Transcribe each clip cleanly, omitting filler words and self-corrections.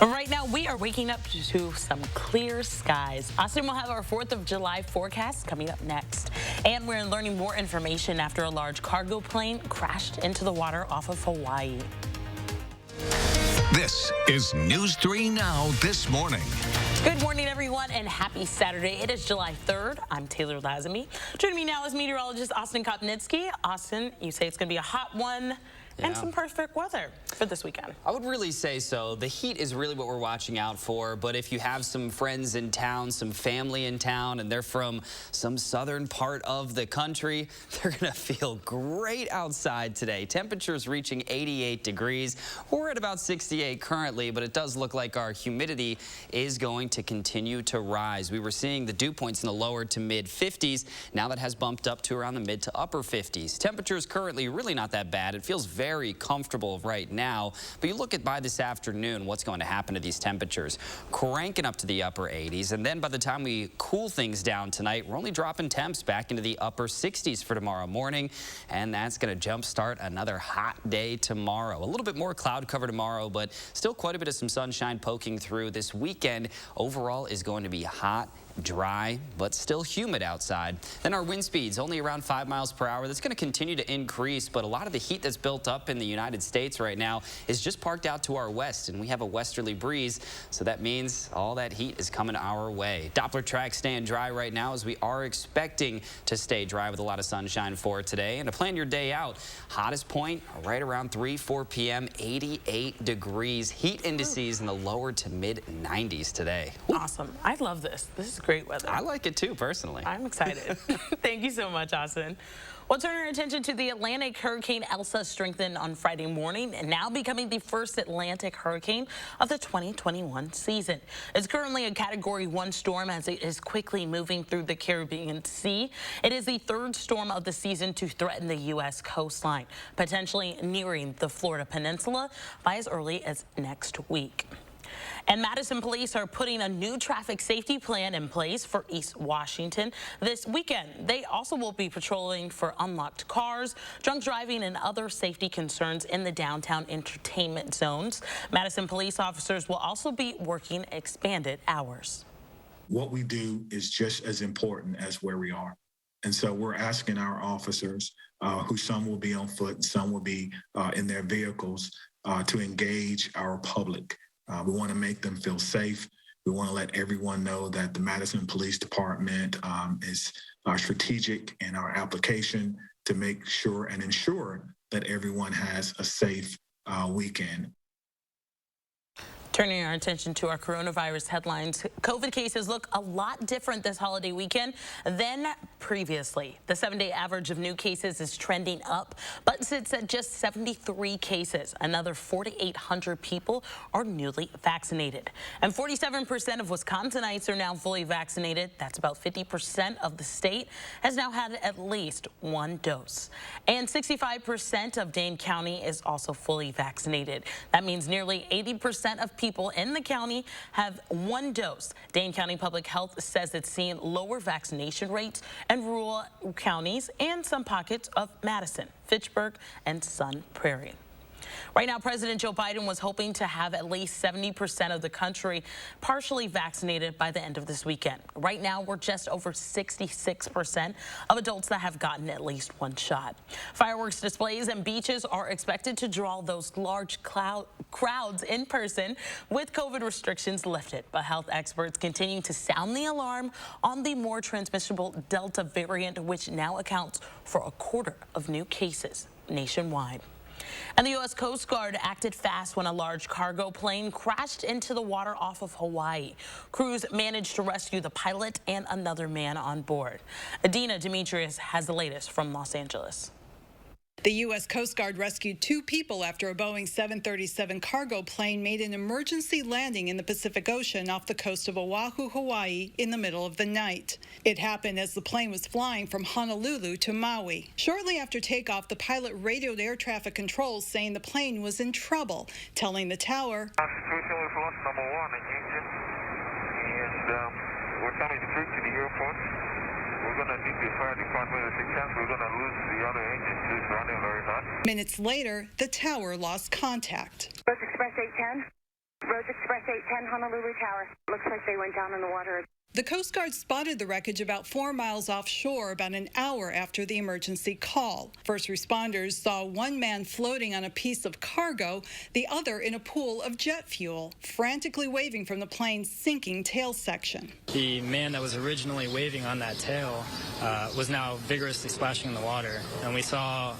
Right now, we are waking up to some clear skies. Austin will have our 4th of July forecast coming up next. And we're learning more information after a large cargo plane crashed into the water off of Hawaii. This is News 3 Now this morning. Good morning, everyone, and happy Saturday. It is July 3rd. I'm Taylor Lazamy. Joining me now is meteorologist Austin Kopnitsky. Austin, you say it's going to be a hot one. And some perfect weather for this weekend. I would really say so. The heat is really what we're watching out for, but if you have some friends in town, some family in town, and they're from some southern part of the country, they're going to feel great outside today. Temperatures reaching 88 degrees. We're at about 68 currently, but it does look like our humidity is going to continue to rise. We were seeing the dew points in the lower to mid 50s. Now that has bumped up to around the mid to upper 50s. Temperatures currently really not that bad. It feels very comfortable right now, but you look at by this afternoon what's going to happen to these temperatures. Cranking up to the upper 80s, and then by the time we cool things down tonight, we're only dropping temps back into the upper 60s for tomorrow morning, and that's going to jumpstart another hot day tomorrow. A little bit more cloud cover tomorrow, but still quite a bit of some sunshine poking through. This weekend overall is going to be hot, dry, but still humid outside. Then our wind speeds only around 5 miles per hour. That's going to continue to increase, but a lot of the heat that's built up in the United States right now is just parked out to our west, and we have a westerly breeze, so that means all that heat is coming our way. Doppler track staying dry right now, as we are expecting to stay dry with a lot of sunshine for today. And to plan your day out, hottest point right around 3-4 p.m., 88 degrees. Heat indices in the lower to mid 90s today. Awesome. I love this. This is great weather. I like it too, personally. I'm excited. Thank you so much, Austin. We'll turn our attention to the Atlantic. Hurricane Elsa strengthened on Friday morning and now becoming the first Atlantic hurricane of the 2021 season. It's currently a Category 1 storm as it is quickly moving through the Caribbean Sea. It is the third storm of the season to threaten the U.S. coastline, potentially nearing the Florida Peninsula by as early as next week. And Madison police are putting a new traffic safety plan in place for East Washington this weekend. They also will be patrolling for unlocked cars, drunk driving, and other safety concerns in the downtown entertainment zones. Madison police officers will also be working expanded hours. What we do is just as important as where we are. And so we're asking our officers, who some will be on foot and some will be in their vehicles, to engage our public. We want to make them feel safe. We want to let everyone know that the Madison Police Department is strategic in our application to make sure and ensure that everyone has a safe weekend. Turning our attention to our coronavirus headlines, COVID cases look a lot different this holiday weekend than previously. The 7-day average of new cases is trending up, but sits at just 73 cases. Another 4,800 people are newly vaccinated. And 47% of Wisconsinites are now fully vaccinated. That's about 50% of the state has now had at least one dose. And 65% of Dane County is also fully vaccinated. That means nearly 80% of people in the county have one dose. Dane County Public Health says it's seeing lower vaccination rates in rural counties and some pockets of Madison, Fitchburg, and Sun Prairie. Right now, President Joe Biden was hoping to have at least 70% of the country partially vaccinated by the end of this weekend. Right now, we're just over 66% of adults that have gotten at least one shot. Fireworks displays and beaches are expected to draw those large crowds in person with COVID restrictions lifted. But health experts continue to sound the alarm on the more transmissible Delta variant, which now accounts for a quarter of new cases nationwide. And the U.S. Coast Guard acted fast when a large cargo plane crashed into the water off of Hawaii. Crews managed to rescue the pilot and another man on board. Adina Demetrius has the latest from Los Angeles. The U.S. Coast Guard rescued 2 people after a Boeing 737 cargo plane made an emergency landing in the Pacific Ocean off the coast of Oahu, Hawaii, in the middle of the night. It happened as the plane was flying from Honolulu to Maui. Shortly after takeoff, the pilot radioed air traffic controls saying the plane was in trouble, telling the tower, "Situation was lost number 1 in Houston, and we're coming through to the airport. We're going to need the fire department as a chance. We're going to lose the other engine to running very hot." Minutes later, the tower lost contact. First Express 810. Rose Express 810 Honolulu Tower. Looks like they went down in the water. The Coast Guard spotted the wreckage about 4 miles offshore about an hour after the emergency call. First responders saw one man floating on a piece of cargo, the other in a pool of jet fuel, frantically waving from the plane's sinking tail section. The man that was originally waving on that tail was now vigorously splashing in the water. And we saw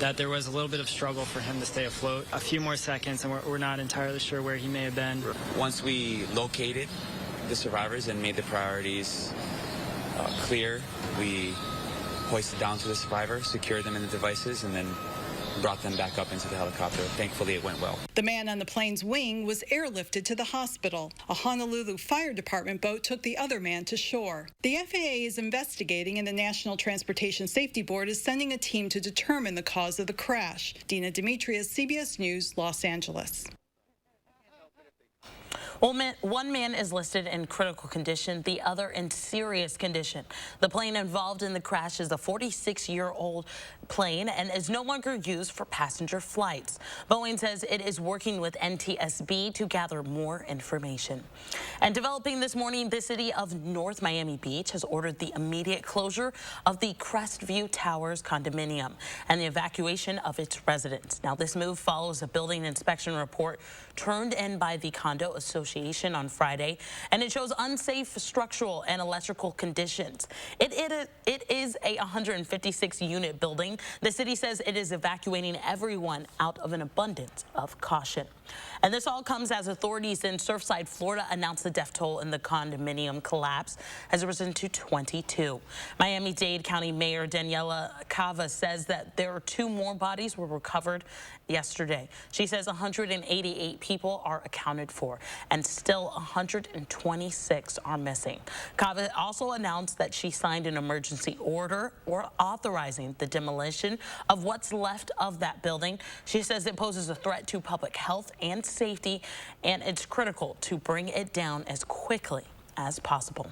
that there was a little bit of struggle for him to stay afloat. A few more seconds, and we're not entirely sure where he may have been. Once we located the survivors and made the priorities clear, we hoisted down to the survivors, secured them in the devices, and then brought them back up into the helicopter. Thankfully, it went well. The man on the plane's wing was airlifted to the hospital. A Honolulu Fire Department boat took the other man to shore. The FAA is investigating, and the National Transportation Safety Board is sending a team to determine the cause of the crash. Dina Demetrius, CBS News, Los Angeles. Well, one man is listed in critical condition, the other in serious condition. The plane involved in the crash is a 46-year-old plane and is no longer used for passenger flights. Boeing says it is working with NTSB to gather more information. And developing this morning, the city of North Miami Beach has ordered the immediate closure of the Crestview Towers condominium and the evacuation of its residents. Now, this move follows a building inspection report turned in by the Condo Association on Friday, and it shows unsafe structural and electrical conditions. It is a 156-unit building. The city says it is evacuating everyone out of an abundance of caution. And this all comes as authorities in Surfside, Florida announced the death toll in the condominium collapse has risen to 22. Miami-Dade County Mayor Daniela Cava says that there are 2 more bodies were recovered yesterday. She says 188 people are accounted for and still 126 are missing. Cava also announced that she signed an emergency order authorizing the demolition of what's left of that building. She says it poses a threat to public health and safety, and it's critical to bring it down as quickly as possible.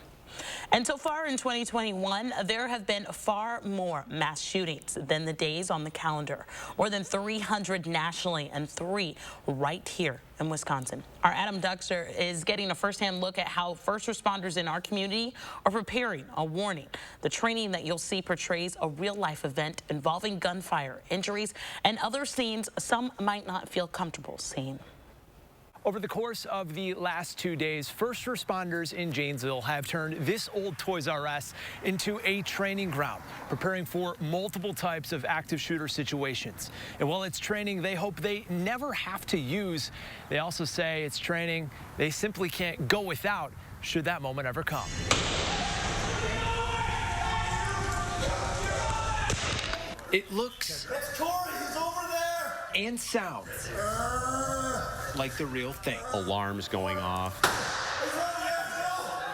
And so far in 2021, there have been far more mass shootings than the days on the calendar. More than 300 nationally and 3 right here in Wisconsin. Our Adam Duxter is getting a firsthand look at how first responders in our community are preparing a warning. The training that you'll see portrays a real-life event involving gunfire, injuries, and other scenes some might not feel comfortable seeing. Over the course of the last 2 days, first responders in Janesville have turned this old Toys R Us into a training ground, preparing for multiple types of active shooter situations. And while it's training they hope they never have to use, they also say it's training they simply can't go without should that moment ever come. It looks and sounds like the real thing. Alarms going off,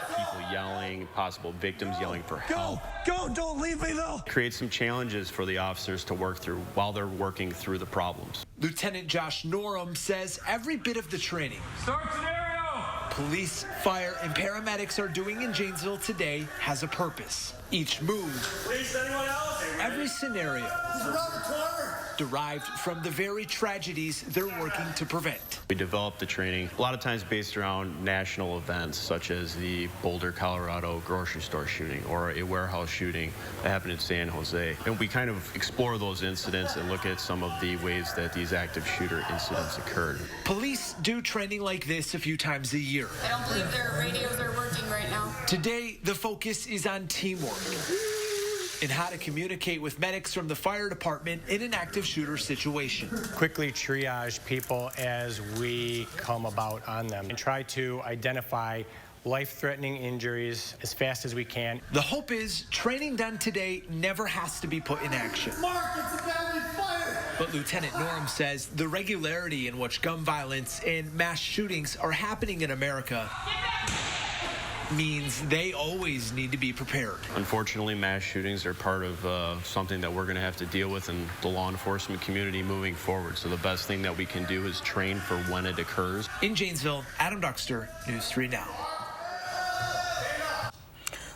people yelling, possible victims yelling for help. Go, don't leave me though. Create some challenges for the officers to work through while they're working through the problems. Lieutenant Josh Norum says every bit of the training Start scenario! police, fire, and paramedics are doing in Janesville today has a purpose. Each move, Police, anyone else? every scenario derived from the very tragedies they're working to prevent. We developed the training a lot of times based around national events such as the Boulder, Colorado grocery store shooting or a warehouse shooting that happened in San Jose. And we kind of explore those incidents and look at some of the ways that these active shooter incidents occurred. Police do training like this a few times a year. I don't believe their radios are working right now. Today, the focus is on teamwork and how to communicate with medics from the fire department in an active shooter situation. Quickly triage people as we come about on them and try to identify life-threatening injuries as fast as we can. The hope is training done today never has to be put in action. Mark, it's a family fire! But Lieutenant Norum says the regularity in which gun violence and mass shootings are happening in America means they always need to be prepared. Unfortunately, mass shootings are part of something that we're going to have to deal with in the law enforcement community moving forward. So the best thing that we can do is train for when it occurs. In Janesville, Adam Duxter, News 3 Now.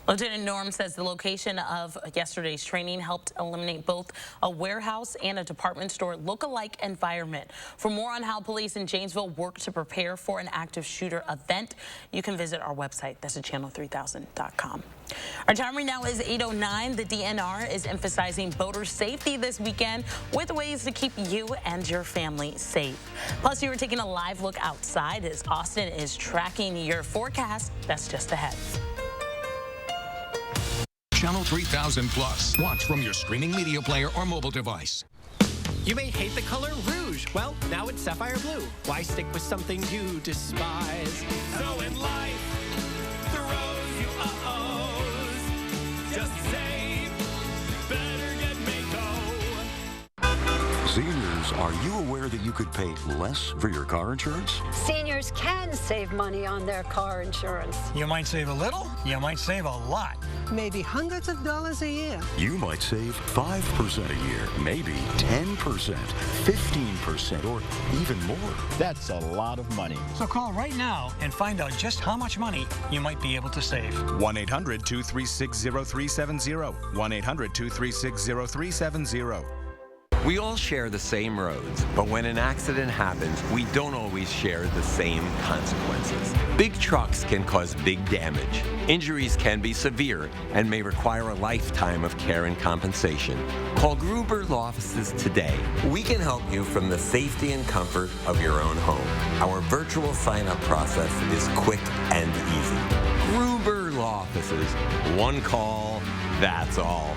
Lieutenant Norm says the location of yesterday's training helped eliminate both a warehouse and a department store look-alike environment. For more on how police in Janesville work to prepare for an active shooter event, you can visit our website. That's at channel3000.com. Our time right now is 8:09. The DNR is emphasizing boater safety this weekend with ways to keep you and your family safe. Plus, you are taking a live look outside as Austin is tracking your forecast. That's just ahead. Channel 3000 Plus. Watch from your streaming media player or mobile device. You may hate the color rouge. Well, now it's sapphire blue. Why stick with something you despise? So in life, throws you just save. Better get Mako. Seniors, are you aware that you could pay less for your car insurance? Seniors can save money on their car insurance. You might save a little, you might save a lot. Maybe hundreds of dollars a year. You might save 5% a year, maybe 10%, 15%, or even more. That's a lot of money. So call right now and find out just how much money you might be able to save. 1-800-236-0370. 1-800-236-0370. We all share the same roads, but when an accident happens, we don't always share the same consequences. Big trucks can cause big damage. Injuries can be severe and may require a lifetime of care and compensation. Call Gruber Law Offices today. We can help you from the safety and comfort of your own home. Our virtual sign-up process is quick and easy. Gruber Law Offices. One call, that's all.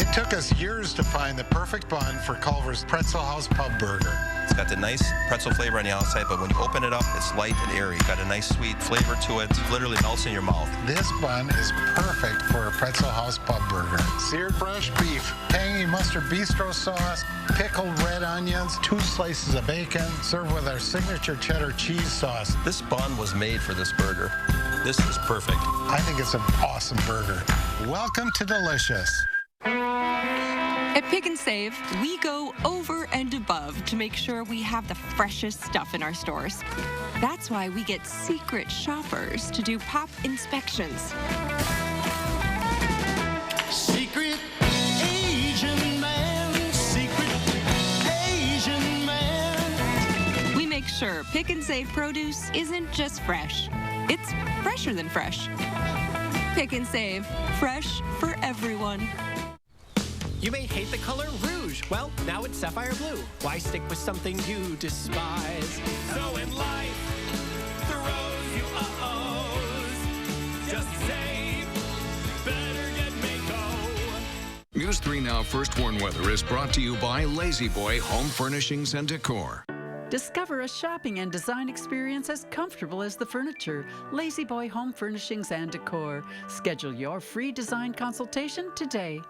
It took us years to find the perfect bun for Culver's Pretzel House Pub Burger. It's got the nice pretzel flavor on the outside, but when you open it up, it's light and airy. Got a nice sweet flavor to it. It literally melts in your mouth. This bun is perfect for a Pretzel House Pub Burger. Seared fresh beef, tangy mustard bistro sauce, pickled red onions, 2 slices of bacon, served with our signature cheddar cheese sauce. This bun was made for this burger. This is perfect. I think it's an awesome burger. Welcome to Delicious. At Pick and Save, we go over and above to make sure we have the freshest stuff in our stores. That's why we get secret shoppers to do pop inspections. Secret Asian man, secret Asian man. We make sure Pick and Save produce isn't just fresh, it's fresher than fresh. Pick and Save, fresh for everyone. You may hate the color rouge. Well, now it's sapphire blue. Why stick with something you despise? So in life, throws you just save. Better get Mako. News 3 Now First Warn Weather is brought to you by Lazy Boy Home Furnishings and Decor. Discover a shopping and design experience as comfortable as the furniture. Lazy Boy Home Furnishings and Decor. Schedule your free design consultation today.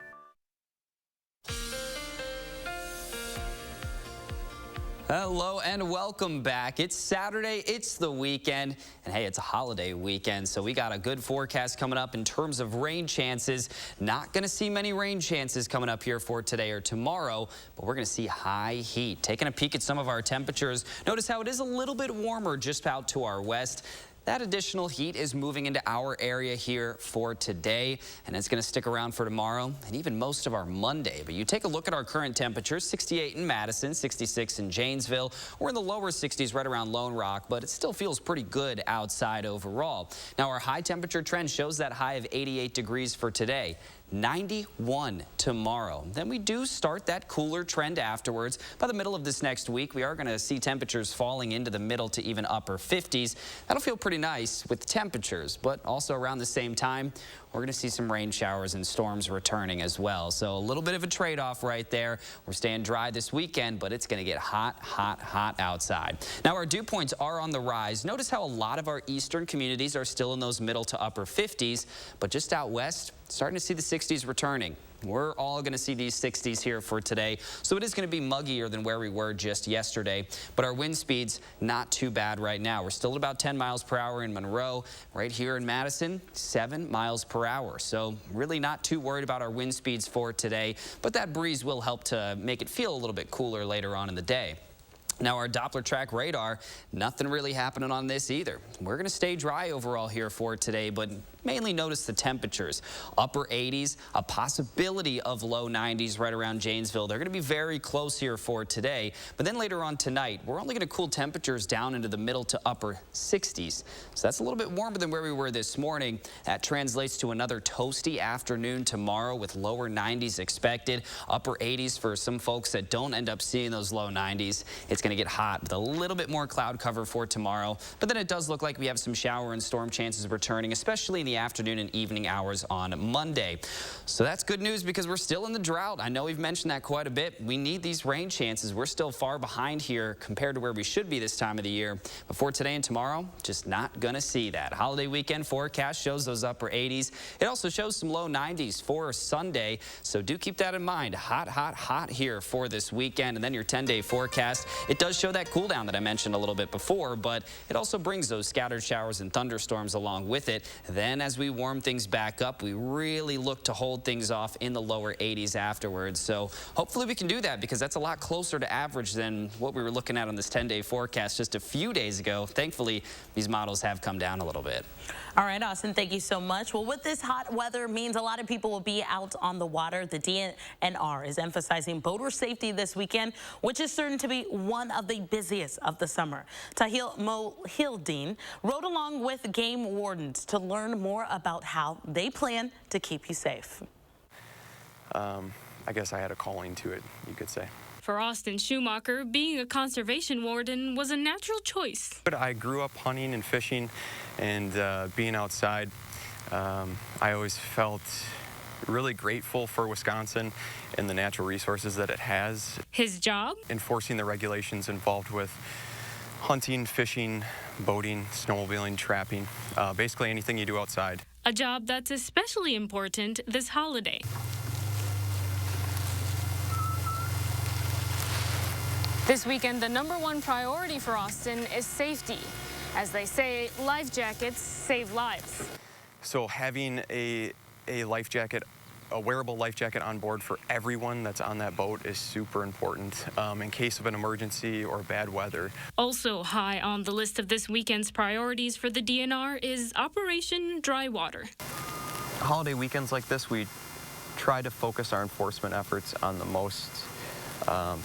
Hello and welcome back. It's Saturday, it's the weekend, and hey, it's a holiday weekend, so we got a good forecast coming up in terms of rain chances. Not going to see many rain chances coming up here for today or tomorrow, but we're going to see high heat. Taking a peek at some of our temperatures, notice how it is a little bit warmer just out to our west. That additional heat is moving into our area here for today, and it's going to stick around for tomorrow and even most of our Monday. But you take a look at our current temperatures, 68 in Madison, 66 in Janesville. We're in the lower 60s right around Lone Rock, but it still feels pretty good outside overall. Now, our high temperature trend shows that high of 88 degrees for today. 91 tomorrow. Then we do start that cooler trend afterwards. By the middle of this next week, we are going to see temperatures falling into the middle to even upper 50s. That'll feel pretty nice with temperatures, but also around the same time, we're going to see some rain showers and storms returning as well. So a little bit of a trade-off right there. We're staying dry this weekend, but it's going to get hot, hot, hot outside. Now, our dew points are on the rise. Notice how a lot of our eastern communities are still in those middle to upper 50s, but just out west, starting to see the 60s returning. We're all going to see these 60s here for today, so it is going to be muggier than where we were just yesterday, but our wind speeds not too bad right now. We're still at about 10 miles per hour in Monroe. Right here in Madison, 7 miles per hour, so really not too worried about our wind speeds for today, but that breeze will help to make it feel a little bit cooler later on in the day. Now, our Doppler track radar, nothing really happening on this either. We're going to stay dry overall here for today, but mainly notice the temperatures. Upper 80s, a possibility of low 90s right around Janesville. They're going to be very close here for today. But then later on tonight, we're only going to cool temperatures down into the middle to upper 60s. So that's a little bit warmer than where we were this morning. That translates to another toasty afternoon tomorrow with lower 90s expected. Upper 80s for some folks that don't end up seeing those low 90s. It's going to get hot with a little bit more cloud cover for tomorrow. But then it does look like we have some shower and storm chances returning, especially in the afternoon and evening hours on Monday. So that's good news because we're still in the drought. I know we've mentioned that quite a bit. We need these rain chances. We're still far behind here compared to where we should be this time of the year. Before today and tomorrow, just not going to see that. Holiday weekend forecast shows those upper 80s. It also shows some low 90s for Sunday. So do keep that in mind. Hot, hot, hot here for this weekend. And then your 10-day forecast. It does show that cool down that I mentioned a little bit before, but it also brings those scattered showers and thunderstorms along with it. Then as we warm things back up, we really look to hold things off in the lower 80s afterwards. So hopefully we can do that because that's a lot closer to average than what we were looking at on this 10-day forecast just a few days ago. Thankfully, these models have come down a little bit. All right, Austin, thank you so much. Well, with this hot weather means a lot of people will be out on the water. The DNR is emphasizing boater safety this weekend, which is certain to be one of the busiest of the summer. Tahil Mohildeen rode along with game wardens to learn more about how they plan to keep you safe. I guess I had a calling to it, you could say. For Austin Schumacher, being a conservation warden was a natural choice. I grew up hunting and fishing and being outside. I always felt really grateful for Wisconsin and the natural resources that it has. His job? Enforcing the regulations involved with hunting, fishing, boating, snowmobiling, trapping, basically anything you do outside. A job that's especially important this holiday. This weekend, the #1 priority for Austin is safety. As they say, life jackets save lives. So having a life jacket, a wearable life jacket on board for everyone that's on that boat is super important in case of an emergency or bad weather. Also high on the list of this weekend's priorities for the DNR is Operation Dry Water. Holiday weekends like this, we try to focus our enforcement efforts on the most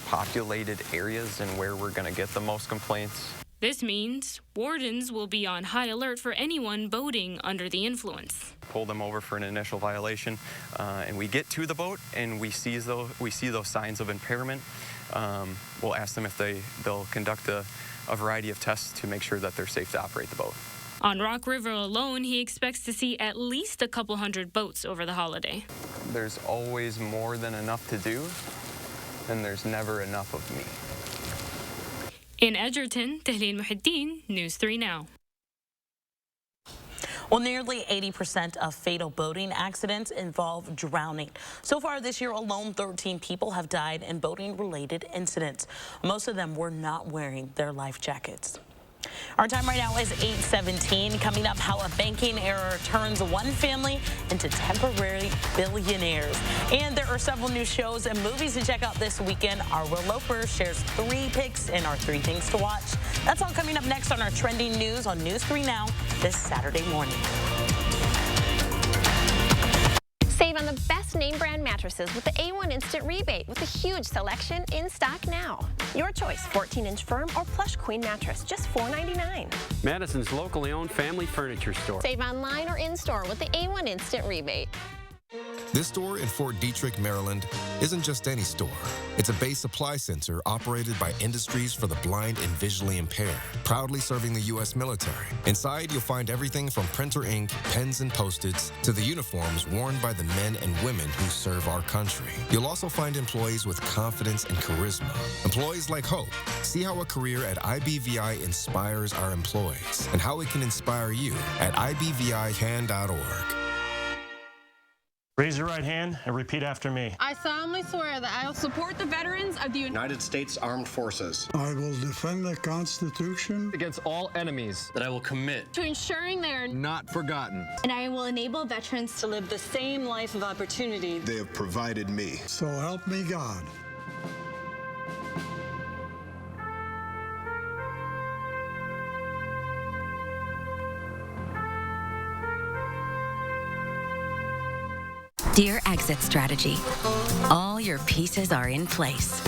populated areas and where we're going to get the most complaints. This means wardens will be on high alert for anyone boating under the influence. Pull them over for an initial violation, and we get to the boat and we see those signs of impairment. We'll ask them if they'll conduct a variety of tests to make sure that they're safe to operate the boat. On Rock River alone, he expects to see at least a couple hundred boats over the holiday. There's always more than enough to do, and there's never enough of me. In Edgerton, Tahlil Muhiddin, News 3 Now. Well, nearly 80% of fatal boating accidents involve drowning. So far this year alone, 13 people have died in boating-related incidents. Most of them were not wearing their life jackets. Our time right now is 8:17. Coming up, how a banking error turns one family into temporary billionaires. And there are several new shows and movies to check out this weekend. Our Will Loper shares 3 picks in our 3 things to watch. That's all coming up next on our trending news on News 3 Now this Saturday morning. Save on the best name brand mattresses with the A1 Instant Rebate with a huge selection in stock now. Your choice, 14-inch firm or plush queen mattress, just $4.99. Madison's locally owned family furniture store. Save online or in-store with the A1 Instant Rebate. This store in Fort Detrick, Maryland, isn't just any store. It's a Bay Supply Center operated by Industries for the Blind and Visually Impaired, proudly serving the U.S. military. Inside, you'll find everything from printer ink, pens and Post-its, to the uniforms worn by the men and women who serve our country. You'll also find employees with confidence and charisma. Employees like Hope. See how a career at IBVI inspires our employees and how it can inspire you at ibvican.org. Raise your right hand and repeat after me. I solemnly swear that I will support the veterans of the United States Armed Forces. I will defend the Constitution against all enemies. That I will commit to ensuring they are not forgotten. And I will enable veterans to live the same life of opportunity they have provided me. So help me God. Dear Exit Strategy, all your pieces are in place.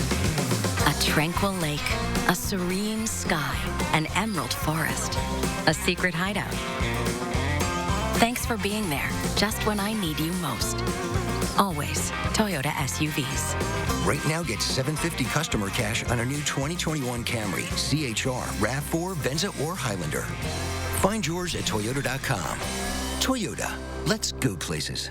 A tranquil lake, a serene sky, an emerald forest, a secret hideout. Thanks for being there, just when I need you most. Always Toyota SUVs. Right now, get $750 customer cash on a new 2021 Camry, CHR, RAV4, Venza, or Highlander. Find yours at Toyota.com. Toyota, let's go places.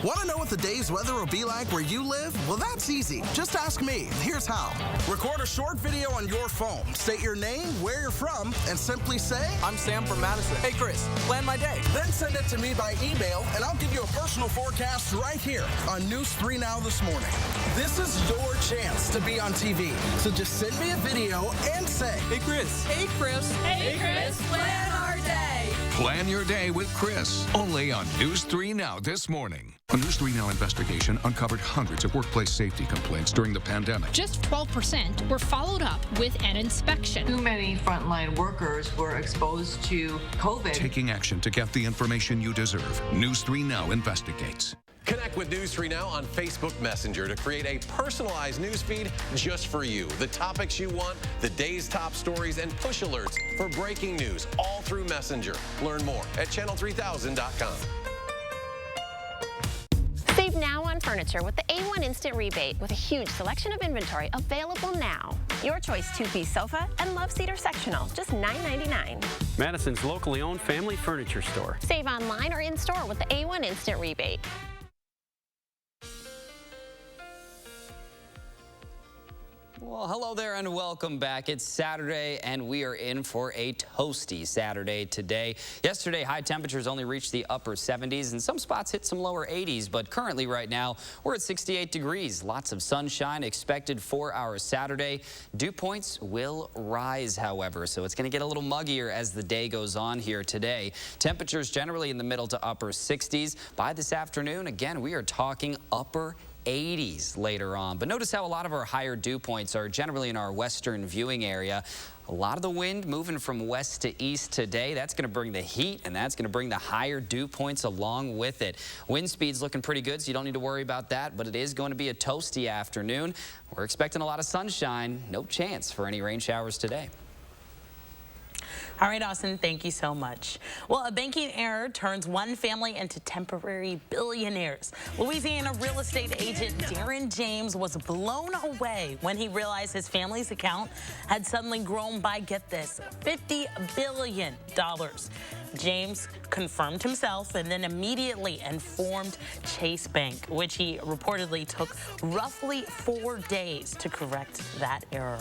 Want to know what the day's weather will be like where you live? Well, that's easy. Just ask me. Here's how. Record a short video on your phone. State your name, where you're from, and simply say, I'm Sam from Madison. Hey, Chris, plan my day. Then send it to me by email, and I'll give you a personal forecast right here on News 3 Now this morning. This is your chance to be on TV. So just send me a video and say, Hey, Chris. Hey, Chris. Hey, Chris, plan our day. Plan your day with Chris, only on News 3 Now this morning. A News 3 Now investigation uncovered hundreds of workplace safety complaints during the pandemic. Just 12% were followed up with an inspection. Too many frontline workers were exposed to COVID. Taking action to get the information you deserve. News 3 Now investigates. Connect with News 3 Now on Facebook Messenger to create a personalized news feed just for you. The topics you want, the day's top stories, and push alerts for breaking news, all through Messenger. Learn more at channel3000.com. Save now on furniture with the A1 Instant Rebate with a huge selection of inventory available now. Your choice 2-piece sofa and love seater sectional, just $9.99. Madison's locally owned family furniture store. Save online or in-store with the A1 Instant Rebate. Well, hello there and welcome back. It's Saturday and we are in for a toasty Saturday today. Yesterday, high temperatures only reached the upper 70s and some spots hit some lower 80s, but currently right now we're at 68 degrees. Lots of sunshine expected for our Saturday. Dew points will rise, however, so it's going to get a little muggier as the day goes on here today. Temperatures generally in the middle to upper 60s. By this afternoon, again, we are talking upper 80s later on. But notice how a lot of our higher dew points are generally in our western viewing area. A lot of the wind moving from west to east today. That's going to bring the heat, and that's going to bring the higher dew points along with it. Wind speed's looking pretty good, so you don't need to worry about that, but it is going to be a toasty afternoon. We're expecting a lot of sunshine. No chance for any rain showers today. All right, Austin, thank you so much. Well, a banking error turns one family into temporary billionaires. Louisiana real estate agent Darren James was blown away when he realized his family's account had suddenly grown by, get this, $50 billion. James confirmed himself and then immediately informed Chase Bank, which he reportedly took roughly 4 days to correct that error.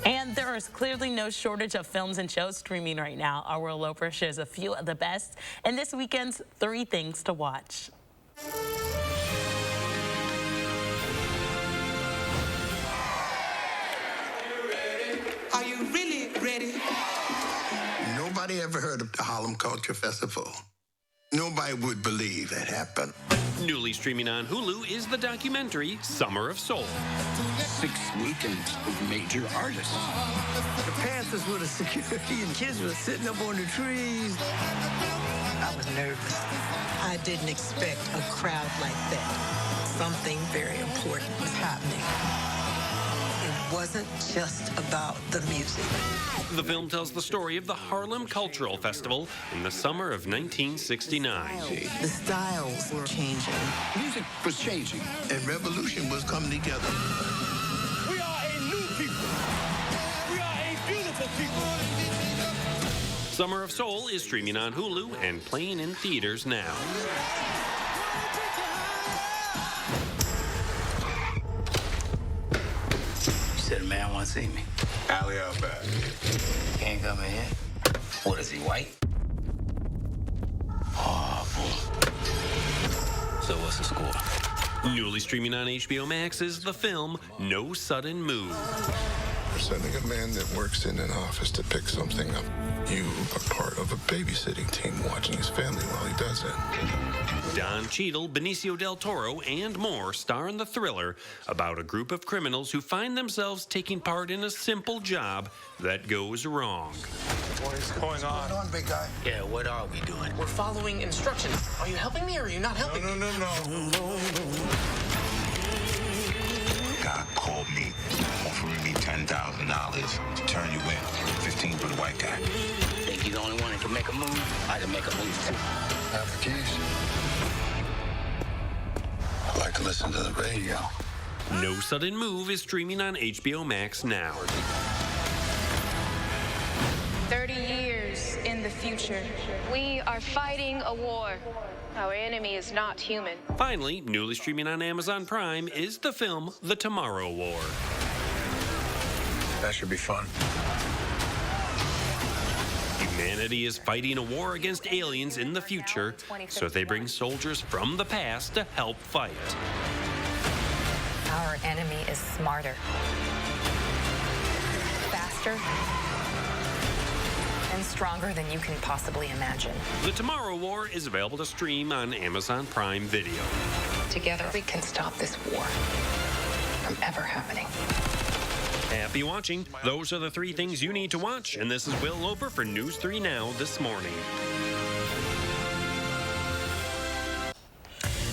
And there is clearly no shortage of films and shows streaming right now. Our Will Loper shares a few of the best and this weekend's 3 things to watch. Are you really ready? Nobody ever heard of the Harlem Culture Festival. Nobody would believe that happened. Newly streaming on Hulu is the documentary Summer of Soul. 6 weekends of major artists. The Panthers were the security and kids were sitting up on the trees. I was nervous. I didn't expect a crowd like that. Something very important was happening. It wasn't just about the music. The film tells the story of the Harlem Cultural Festival in the summer of 1969. The styles were changing. Music was changing, and revolution was coming together. We are a new people. We are a beautiful people. Summer of Soul is streaming on Hulu and playing in theaters now. You said a man wants to see me. Ali Al-Back. Can't come in here. What is he, white? Oh, boy. So what's the score? Newly streaming on HBO Max is the film No Sudden Move. You're sending a man that works in an office to pick something up. You are part of a babysitting team watching his family while he does it. Don Cheadle, Benicio del Toro, and more star in the thriller about a group of criminals who find themselves taking part in a simple job that goes wrong. What is going on? What's going on, big guy? Yeah, what are we doing? We're following instructions. Are you helping me or are you not helping me? No. God called me, offering me $10,000 to turn you in. 15 for the white guy. Think you're the only one that can make a move? I can make a move too. Have the keys. I like to listen to the radio. No Sudden Move is streaming on HBO Max now. 30 years in the future. We are fighting a war. Our enemy is not human. Finally, newly streaming on Amazon Prime is the film The Tomorrow War. That should be fun. Humanity is fighting a war against aliens in the future, so they bring soldiers from the past to help fight. Our enemy is smarter, faster, and stronger than you can possibly imagine. The Tomorrow War is available to stream on Amazon Prime Video. Together, we can stop this war from ever happening. Happy watching. Those are the 3 things you need to watch, and this is Will Loper for News 3 Now this morning.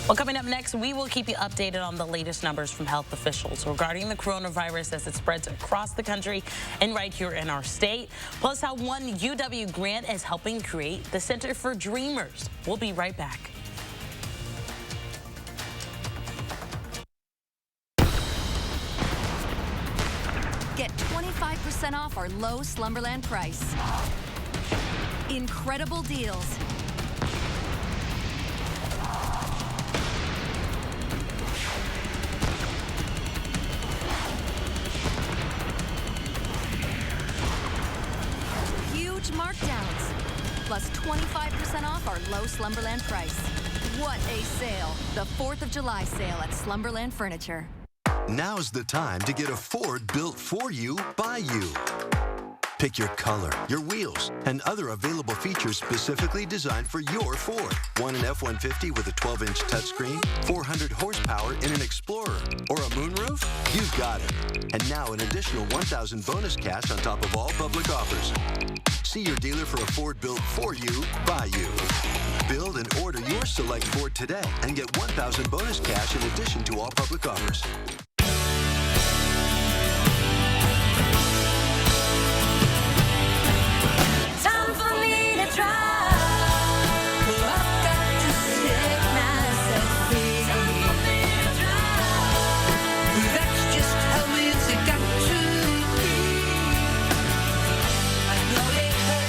Well, coming up next, we will keep you updated on the latest numbers from health officials regarding the coronavirus as it spreads across the country and right here in our state. Plus, how one UW grant is helping create the Center for Dreamers. We'll be right back. Get 25% off our low Slumberland price. Incredible deals. Huge markdowns. Plus 25% off our low Slumberland price. What a sale. The 4th of July sale at Slumberland Furniture. Now's the time to get a Ford built for you, by you. Pick your color, your wheels, and other available features specifically designed for your Ford. Want an F-150 with a 12-inch touchscreen, 400 horsepower in an Explorer, or a moonroof? You've got it. And now an additional $1,000 bonus cash on top of all public offers. See your dealer for a Ford built for you, by you. Build and order your select Ford today and get $1,000 bonus cash in addition to all public offers. Time for me to try. I've got to set myself free. Time for me to try. That's just how it's got to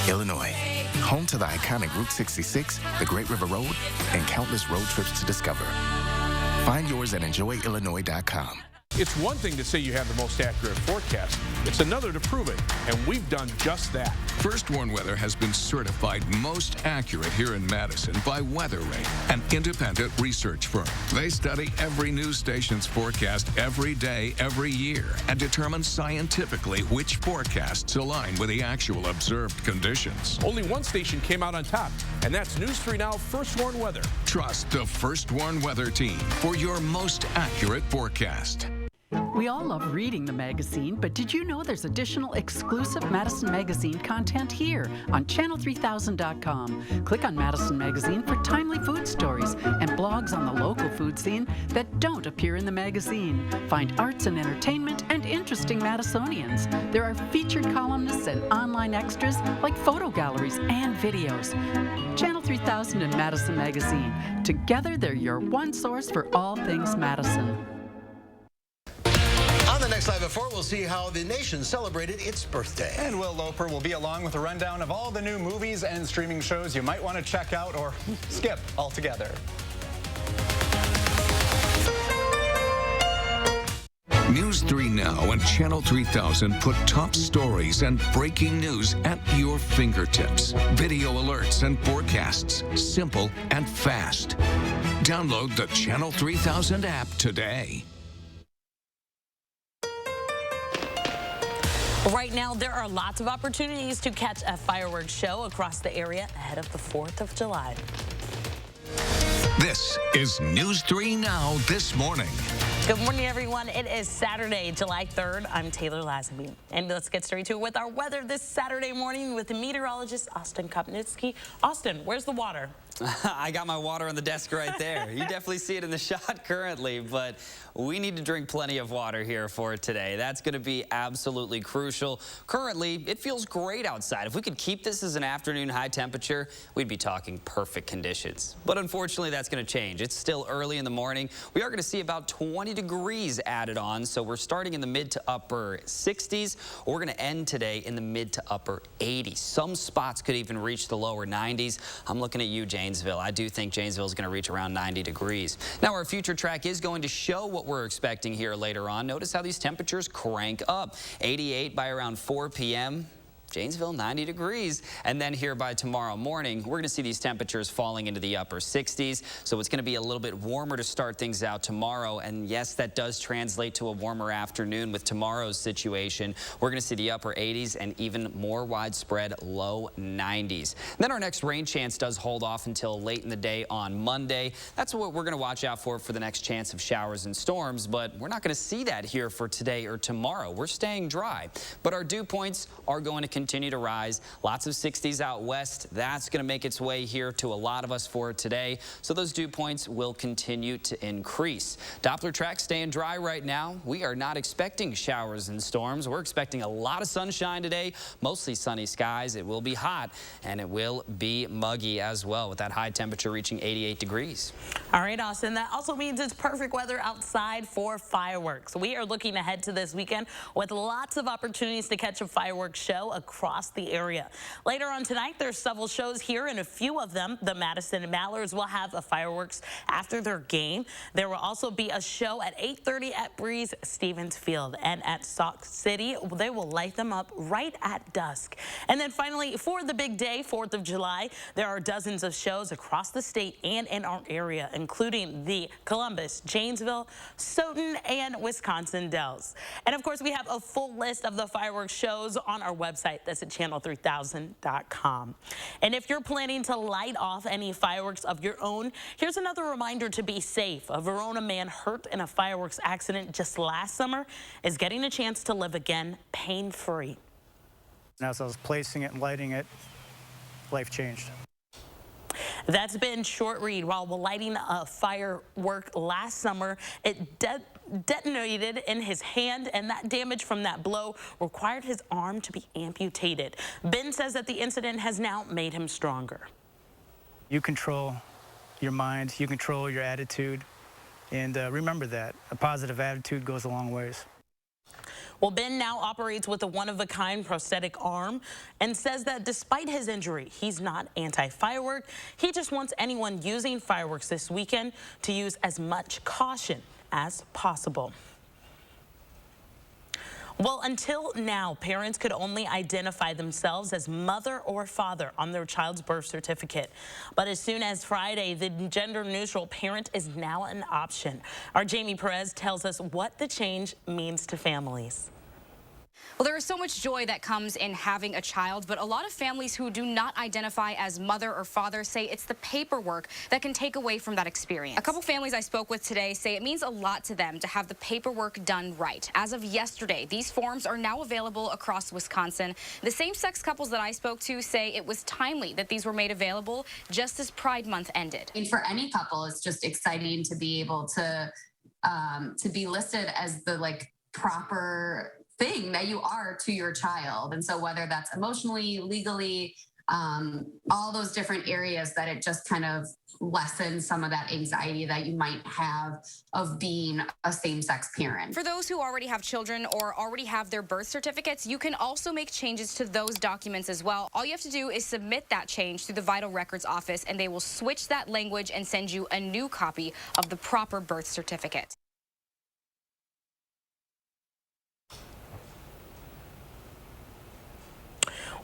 be. Illinois, home to the iconic Route 66, the Great River Road, and countless road trips to discover. Find yours at enjoyillinois.com. It's one thing to say you have the most accurate forecast. It's another to prove it, and we've done just that. First Warn Weather has been certified most accurate here in Madison by WeatherRate, an independent research firm. They study every news station's forecast every day, every year, and determine scientifically which forecasts align with the actual observed conditions. Only one station came out on top, and that's News 3 Now First Warn Weather. Trust the First Warn Weather team for your most accurate forecast. We all love reading the magazine, but did you know there's additional exclusive Madison Magazine content here on channel3000.com? Click on Madison Magazine for timely food stories and blogs on the local food scene that don't appear in the magazine. Find arts and entertainment and interesting Madisonians. There are featured columnists and online extras like photo galleries and videos. Channel 3000 and Madison Magazine. Together, they're your one source for all things Madison. On the next Live at 4, we'll see how the nation celebrated its birthday. And Will Loper will be along with a rundown of all the new movies and streaming shows you might want to check out or skip altogether. News 3 Now and Channel 3000 put top stories and breaking news at your fingertips. Video alerts and forecasts, simple and fast. Download the Channel 3000 app today. Right now, there are lots of opportunities to catch a fireworks show across the area ahead of the 4th of July. This is News 3 Now this morning. Good morning, everyone. It is Saturday, July 3rd. I'm Taylor Lazenby. And let's get straight to it with our weather this Saturday morning with the meteorologist Austin Kopnitsky. Austin, where's the water? I got my water on the desk right there. You definitely see it in the shot currently, but we need to drink plenty of water here for today. That's going to be absolutely crucial. Currently, it feels great outside. If we could keep this as an afternoon high temperature, we'd be talking perfect conditions. But unfortunately, that's going to change. It's still early in the morning. We are going to see about 20 degrees added on, so we're starting in the mid to upper 60s. We're going to end today in the mid to upper 80s. Some spots could even reach the lower 90s. I'm looking at you, Janesville. I do think Janesville is going to reach around 90 degrees. Now, our future track is going to show what we're expecting here later on. Notice how these temperatures crank up. 88 by around 4 p.m. Janesville, 90 degrees. And then here by tomorrow morning, we're going to see these temperatures falling into the upper 60s. So it's going to be a little bit warmer to start things out tomorrow. And yes, that does translate to a warmer afternoon with tomorrow's situation. We're going to see the upper 80s and even more widespread low 90s. Then our next rain chance does hold off until late in the day on Monday. That's what we're going to watch out for the next chance of showers and storms. But we're not going to see that here for today or tomorrow. We're staying dry. But our dew points are going to continue to rise. Lots of 60s out west. That's going to make its way here to a lot of us for today. So those dew points will continue to increase. Doppler track staying dry right now. We are not expecting showers and storms. We're expecting a lot of sunshine today. Mostly sunny skies. It will be hot and it will be muggy as well with that high temperature reaching 88 degrees. All right, Austin. That also means it's perfect weather outside for fireworks. We are looking ahead to this weekend with lots of opportunities to catch a fireworks show across the area. Later on tonight, there's several shows here, and a few of them, the Madison Mallards, will have a fireworks after their game. There will also be a show at 8:30 at Breeze Stevens Field, and at Sauk City, they will light them up right at dusk. And then finally, for the big day, 4th of July, there are dozens of shows across the state and in our area, including the Columbus, Janesville, Stoughton, and Wisconsin Dells. And of course, we have a full list of the fireworks shows on our website. That's at channel3000.com. And if you're planning to light off any fireworks of your own, here's another reminder to be safe. A Verona man hurt in a fireworks accident just last summer is getting a chance to live again pain-free. And as I was placing it and lighting it, life changed. That's been Short Reed. While lighting a firework last summer, it detonated in his hand, and that damage from that blow required his arm to be amputated. Ben says that the incident has now made him stronger. You control your mind, you control your attitude, and remember that. A positive attitude goes a long ways. Well, Ben now operates with a one-of-a-kind prosthetic arm and says that despite his injury, he's not anti-firework. He just wants anyone using fireworks this weekend to use as much caution as possible. Well, until now, parents could only identify themselves as mother or father on their child's birth certificate. But as soon as Friday, the gender-neutral parent is now an option. Our Jamie Perez tells us what the change means to families. Well, there is so much joy that comes in having a child, but a lot of families who do not identify as mother or father say it's the paperwork that can take away from that experience. A couple families I spoke with today say it means a lot to them to have the paperwork done right. As of yesterday, these forms are now available across Wisconsin. The same-sex couples that I spoke to say it was timely that these were made available just as Pride Month ended. And for any couple, it's just exciting to be able to be listed as the proper thing that you are to your child. And so whether that's emotionally, legally, all those different areas, that it just kind of lessens some of that anxiety that you might have of being a same-sex parent. For those who already have children or already have their birth certificates, you can also make changes to those documents as well. All you have to do is submit that change through the Vital Records office, and they will switch that language and send you a new copy of the proper birth certificate.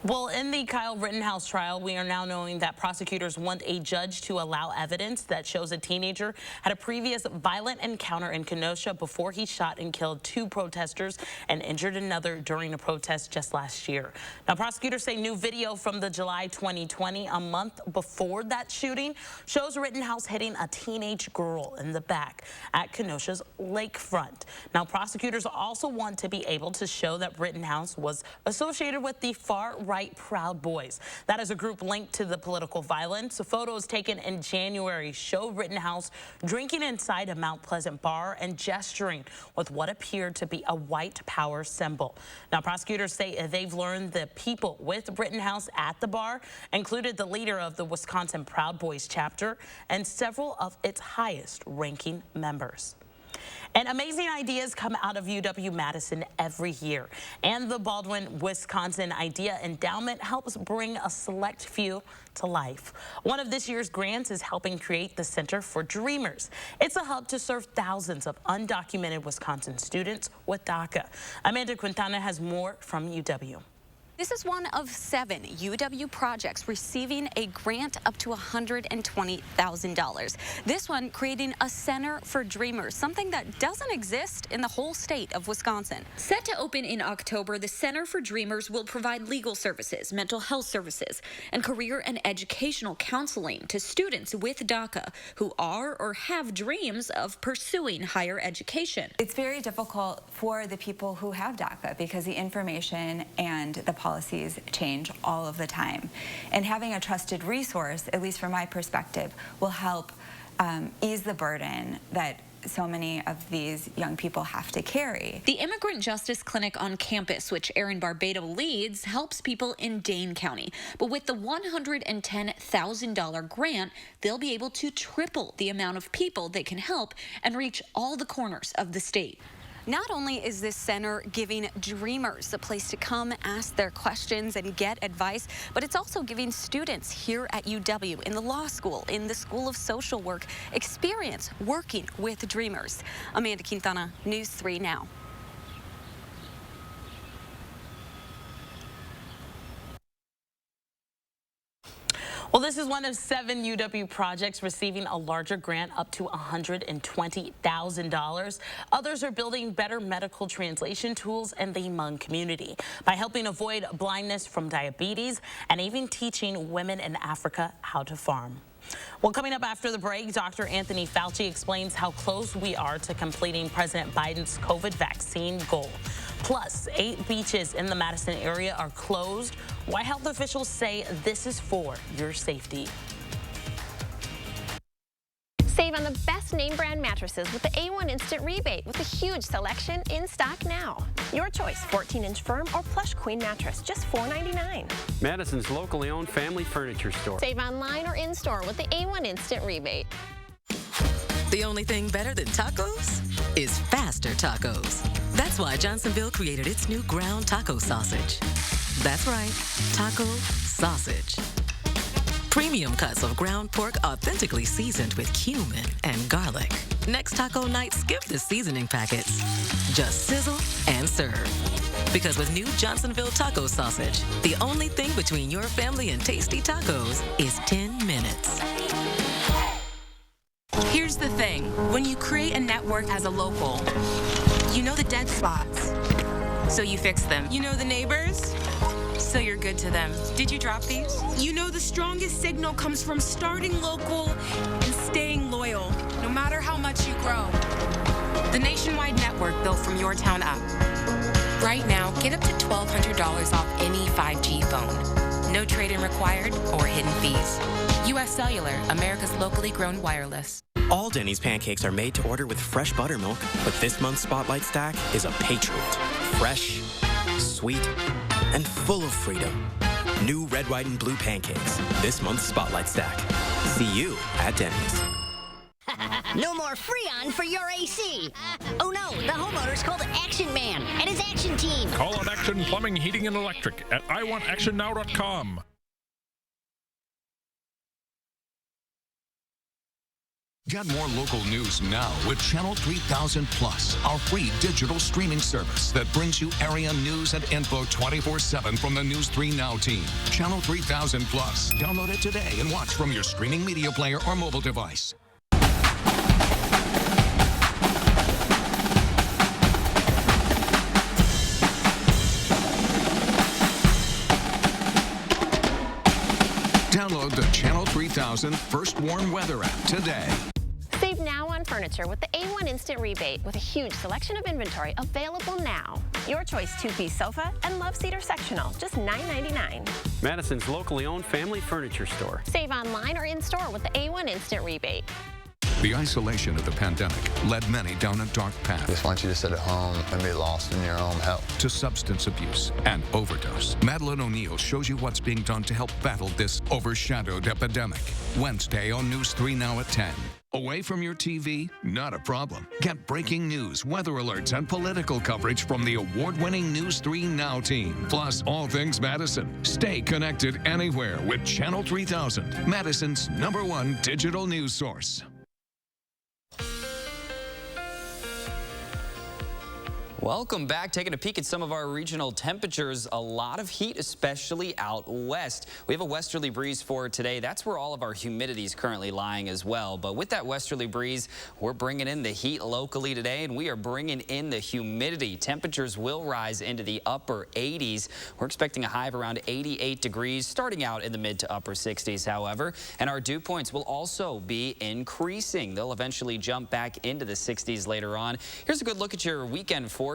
Well, in the Kyle Rittenhouse trial, we are now knowing that prosecutors want a judge to allow evidence that shows a teenager had a previous violent encounter in Kenosha before he shot and killed 2 protesters and injured another during a protest just last year. Now, prosecutors say new video from the July 2020, a month before that shooting, shows Rittenhouse hitting a teenage girl in the back at Kenosha's lakefront. Now, prosecutors also want to be able to show that Rittenhouse was associated with the far-right Proud Boys. That is a group linked to the political violence. The photos taken in January show Rittenhouse drinking inside a Mount Pleasant bar and gesturing with what appeared to be a white power symbol. Now, prosecutors say they've learned the people with Rittenhouse at the bar included the leader of the Wisconsin Proud Boys chapter and several of its highest-ranking members. And amazing ideas come out of UW-Madison every year. And the Baldwin Wisconsin Idea Endowment helps bring a select few to life. One of this year's grants is helping create the Center for Dreamers. It's a hub to serve thousands of undocumented Wisconsin students with DACA. Amanda Quintana has more from UW. This is one of 7 UW projects receiving a grant up to $120,000. This one creating a Center for Dreamers, something that doesn't exist in the whole state of Wisconsin. Set to open in October, the Center for Dreamers will provide legal services, mental health services, and career and educational counseling to students with DACA who are or have dreams of pursuing higher education. It's very difficult for the people who have DACA because the information and the policies change all of the time. And having a trusted resource, at least from my perspective, will help ease the burden that so many of these young people have to carry. The Immigrant Justice Clinic on campus, which Erin Barbado leads, helps people in Dane County. But with the $110,000 grant, they'll be able to triple the amount of people they can help and reach all the corners of the state. Not only is this center giving dreamers a place to come ask their questions and get advice, but it's also giving students here at UW, in the law school, in the School of Social Work, experience working with dreamers. Amanda Quintana, News 3 Now. Well, this is one of 7 UW projects receiving a larger grant up to $120,000. Others are building better medical translation tools in the Hmong community by helping avoid blindness from diabetes and even teaching women in Africa how to farm. Well, coming up after the break, Dr. Anthony Fauci explains how close we are to completing President Biden's COVID vaccine goal. Plus, 8 beaches in the Madison area are closed. Why health officials say this is for your safety. Save on the best name brand mattresses with the A1 Instant Rebate with a huge selection in stock now. Your choice, 14-inch firm or plush queen mattress, just $4.99. Madison's locally owned family furniture store. Save online or in-store with the A1 Instant Rebate. The only thing better than tacos is faster tacos. That's why Johnsonville created its new ground taco sausage. That's right, taco sausage. Premium cuts of ground pork authentically seasoned with cumin and garlic. Next taco night, skip the seasoning packets. Just sizzle and serve. Because with new Johnsonville taco sausage, the only thing between your family and tasty tacos is 10 minutes. Here's the thing. When you create a network as a local, you know the dead spots, so you fix them. You know the neighbors, so you're good to them. Did you drop these? You know the strongest signal comes from starting local and staying loyal, no matter how much you grow. The nationwide network built from your town up. Right now, get up to $1,200 off any 5G phone. No trade-in required or hidden fees. U.S. Cellular, America's locally grown wireless. All Denny's pancakes are made to order with fresh buttermilk, but this month's Spotlight Stack is a patriot. Fresh, sweet, and full of freedom. New red, white, and blue pancakes. This month's Spotlight Stack. See you at Denny's. No more Freon for your AC. Oh no, the homeowner's called Action Man and his action team. Call on Action Plumbing, Heating, and Electric at iwantactionnow.com. Get more local news now with Channel 3000 Plus, our free digital streaming service that brings you area news and info 24/7 from the News 3 Now team. Channel 3000 Plus. Download it today and watch from your streaming media player or mobile device. Download the Channel 3000 First Warn Weather app today. Save now on furniture with the A1 Instant Rebate with a huge selection of inventory available now. Your choice 2-piece sofa and love seater sectional, just $9.99. Madison's locally owned family furniture store. Save online or in-store with the A1 Instant Rebate. The isolation of the pandemic led many down a dark path. Just want you to sit at home and be lost in your own hell. To substance abuse and overdose. Madeline O'Neill shows you what's being done to help battle this overshadowed epidemic. Wednesday on News 3 Now at 10. Away from your TV? Not a problem. Get breaking news, weather alerts, and political coverage from the award-winning News 3 Now team. Plus, all things Madison. Stay connected anywhere with Channel 3000, Madison's #1 digital news source. Welcome back. Taking a peek at some of our regional temperatures. A lot of heat, especially out west. We have a westerly breeze for today. That's where all of our humidity is currently lying as well. But with that westerly breeze, we're bringing in the heat locally today, and we are bringing in the humidity. Temperatures will rise into the upper 80s. We're expecting a high of around 88 degrees, starting out in the mid to upper 60s, however. And our dew points will also be increasing. They'll eventually jump back into the 60s later on. Here's a good look at your weekend forecast.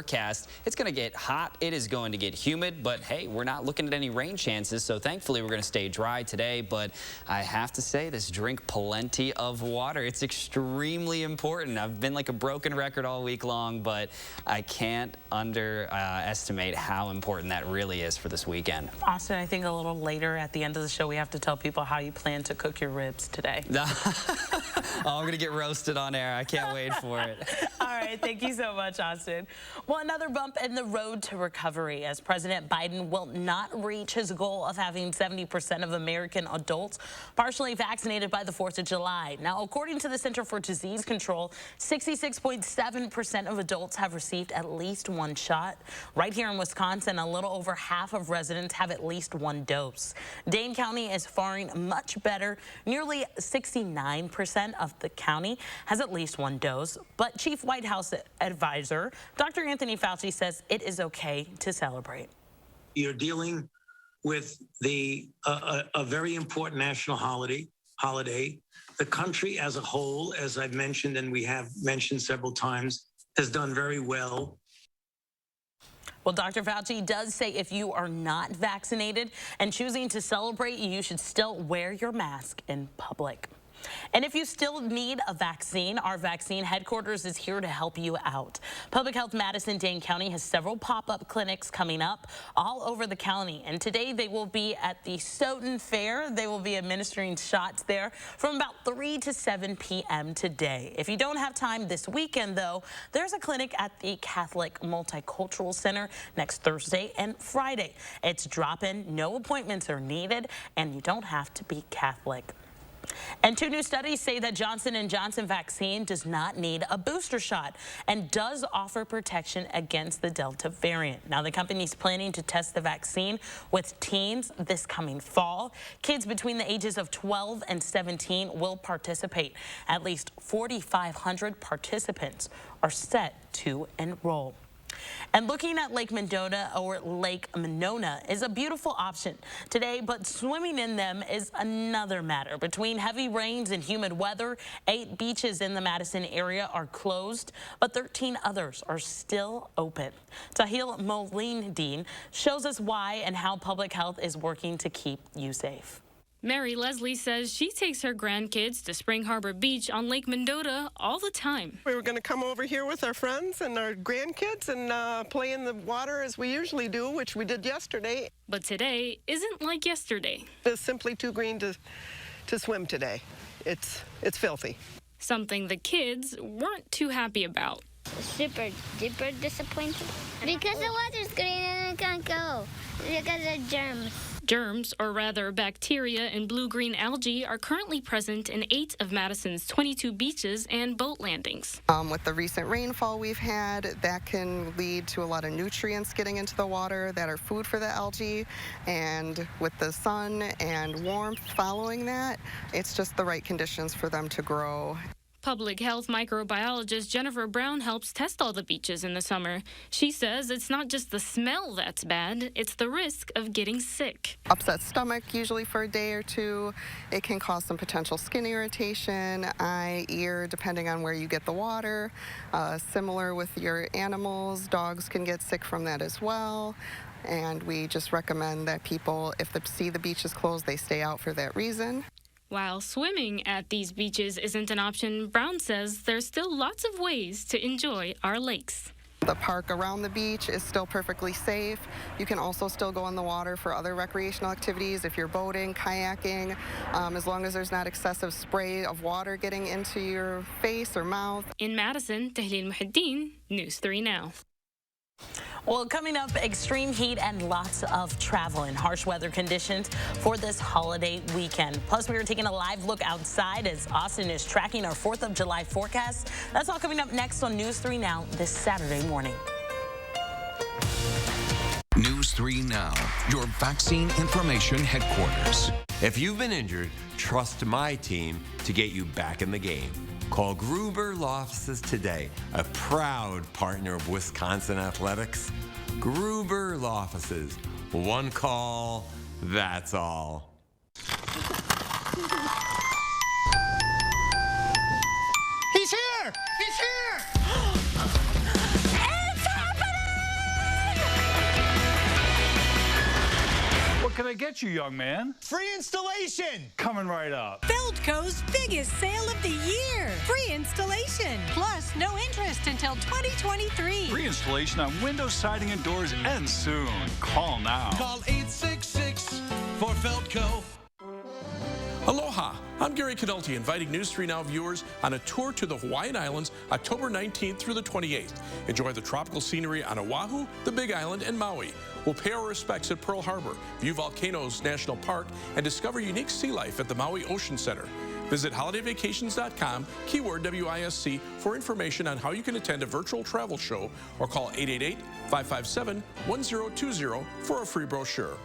It's going to get hot. It is going to get humid, but hey, we're not looking at any rain chances, so thankfully we're going to stay dry today. But I have to say this, drink plenty of water. It's extremely important. I've been like a broken record all week long, but I can't underestimate how important that really is for this weekend. Austin, I think a little later at the end of the show, we have to tell people how you plan to cook your ribs today. Oh, I'm going to get roasted on air. I can't wait for it. All right, thank you so much, Austin. Well, another bump in the road to recovery as President Biden will not reach his goal of having 70% of American adults partially vaccinated by the 4th of July. Now, according to the Center for Disease Control, 66.7% of adults have received at least one shot. Right here in Wisconsin, a little over half of residents have at least one dose. Dane County is faring much better. Nearly 69% of the county has at least one dose. But Chief White House advisor, Dr. Anthony Fauci says it is okay to celebrate. You're dealing with a very important national holiday. The country as a whole, as I've mentioned and we have mentioned several times, has done very well. Well, Dr. Fauci does say if you are not vaccinated and choosing to celebrate, you should still wear your mask in public. And if you still need a vaccine, our vaccine headquarters is here to help you out. Public Health Madison-Dane County has several pop-up clinics coming up all over the county. And today they will be at the Stoughton Fair. They will be administering shots there from about 3 to 7 p.m. today. If you don't have time this weekend, though, there's a clinic at the Catholic Multicultural Center next Thursday and Friday. It's drop-in, no appointments are needed, and you don't have to be Catholic. And 2 new studies say that Johnson & Johnson vaccine does not need a booster shot and does offer protection against the Delta variant. Now, the company's planning to test the vaccine with teens this coming fall. Kids between the ages of 12 and 17 will participate. At least 4,500 participants are set to enroll. And looking at Lake Monona or Lake Monona is a beautiful option today, but swimming in them is another matter. Between heavy rains and humid weather, 8 beaches in the Madison area are closed, but 13 others are still open. Tahil Moline-Dean shows us why and how public health is working to keep you safe. Mary Leslie says she takes her grandkids to Spring Harbor Beach on Lake Mendota all the time. We were going to come over here with our friends and our grandkids and play in the water as we usually do, which we did yesterday. But today isn't like yesterday. It's simply too green to swim today. It's filthy. Something the kids weren't too happy about. Super duper disappointed. Because the water's green and I can't go. Because of germs. Germs, or rather bacteria and blue-green algae, are currently present in 8 of Madison's 22 beaches and boat landings. With the recent rainfall we've had, that can lead to a lot of nutrients getting into the water that are food for the algae. And with the sun and warmth following that, it's just the right conditions for them to grow. Public health microbiologist Jennifer Brown helps test all the beaches in the summer. She says it's not just the smell that's bad, it's the risk of getting sick. Upset stomach, usually for a day or two. It can cause some potential skin irritation, eye, ear, depending on where you get the water. Similar with your animals, dogs can get sick from that as well. And we just recommend that people, if they see the beaches closed, they stay out for that reason. While swimming at these beaches isn't an option, Brown says there's still lots of ways to enjoy our lakes. The park around the beach is still perfectly safe. You can also still go in the water for other recreational activities if you're boating, kayaking, as long as there's not excessive spray of water getting into your face or mouth. In Madison, Tahlil Muhiddin, News 3 Now. Well, coming up, extreme heat and lots of travel and harsh weather conditions for this holiday weekend. Plus, we are taking a live look outside as Austin is tracking our 4th of July forecast. That's all coming up next on News 3 Now this Saturday morning. News 3 Now, your vaccine information headquarters. If you've been injured, trust my team to get you back in the game. Call Gruber Law Offices today, a proud partner of Wisconsin Athletics. Gruber Law Offices. One call, that's all. He's here! He's here! It's happening! What can I get you, young man? Free installation! Coming right up. Feldco's biggest sale of the year. Free installation. Plus, no interest until 2023. Free installation on windows, siding, and doors ends soon. Call now. Call 866 for Feldco. Aloha, I'm Gary Canulti, inviting News 3 Now viewers on a tour to the Hawaiian Islands, October 19th through the 28th. Enjoy the tropical scenery on Oahu, the Big Island, and Maui. We'll pay our respects at Pearl Harbor, view Volcanoes National Park, and discover unique sea life at the Maui Ocean Center. Visit holidayvacations.com, keyword WISC, for information on how you can attend a virtual travel show or call 888-557-1020 for a free brochure.